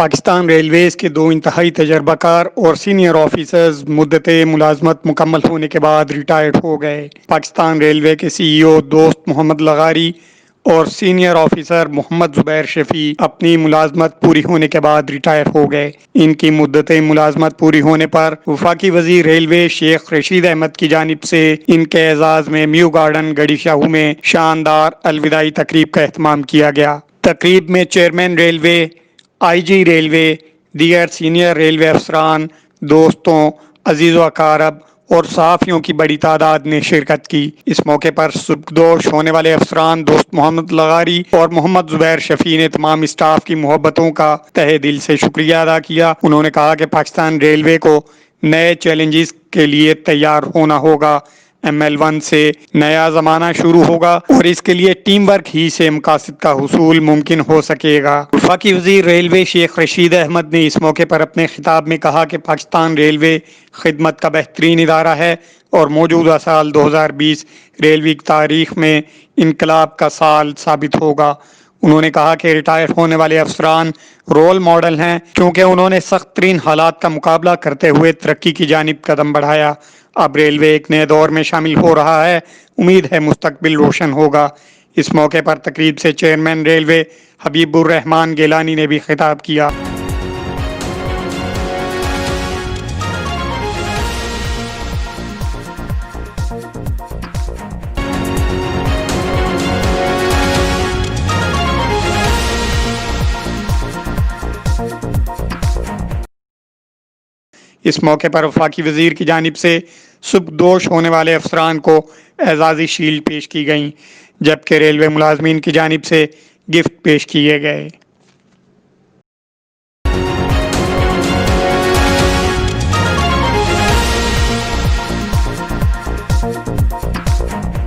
Pakistan railways کے دو انتہائی تجربہ کار اور سینئر آفیسرز مدت ملازمت مکمل ہونے کے بعد ریٹائرڈ ہو گئے۔ پاکستان ریلوے کے سی ای او دوست محمد لغاری اور سینئر آفیسر محمد زبیر شفیع اپنی ملازمت پوری ہونے کے بعد ریٹائر ہو گئے۔ ان کی مدت ملازمت پوری ہونے پر وفاقی وزیر ریلوے شیخ رشید احمد کی جانب سے ان کے اعزاز میں میو گارڈن گڑھی شاہو میں شاندار الوداعی تقریب کا اہتمام کیا گیا۔ تقریب میں چیئرمین ریلوے، آئی جی ریلوے، دیگر سینئر ریلوے افسران، دوستوں، عزیز و اقارب اور صحافیوں کی بڑی تعداد نے شرکت کی۔ اس موقع پر سبکدوش ہونے والے افسران دوست محمد لغاری اور محمد زبیر شفیع نے تمام اسٹاف کی محبتوں کا تہہ دل سے شکریہ ادا کیا۔ انہوں نے کہا کہ پاکستان ریلوے کو نئے چیلنجز کے لیے تیار ہونا ہوگا۔ ML1 سے نیا زمانہ شروع ہوگا اور اس کے لیے ٹیم ورک ہی سے مقاصد کا حصول ممکن ہو سکے گا۔ وفاقی وزیر ریلوے شیخ رشید احمد نے اس موقع پر اپنے خطاب میں کہا کہ پاکستان ریلوے خدمت کا بہترین ادارہ ہے اور موجودہ سال 2020 ریلوے کی تاریخ میں انقلاب کا سال ثابت ہوگا۔ انہوں نے کہا کہ ریٹائر ہونے والے افسران رول ماڈل ہیں کیونکہ انہوں نے سخت ترین حالات کا مقابلہ کرتے ہوئے ترقی کی جانب قدم بڑھایا۔ اب ریلوے ایک نئے دور میں شامل ہو رہا ہے، امید ہے مستقبل روشن ہوگا۔ اس موقع پر تقریب سے چیئرمین ریلوے حبیب الرحمان گیلانی نے بھی خطاب کیا۔ اس موقع پر وفاقی وزیر کی جانب سے سبکدوش ہونے والے افسران کو اعزازی شیلڈ پیش کی گئیں، جبکہ ریلوے ملازمین کی جانب سے گفٹ پیش کیے گئے۔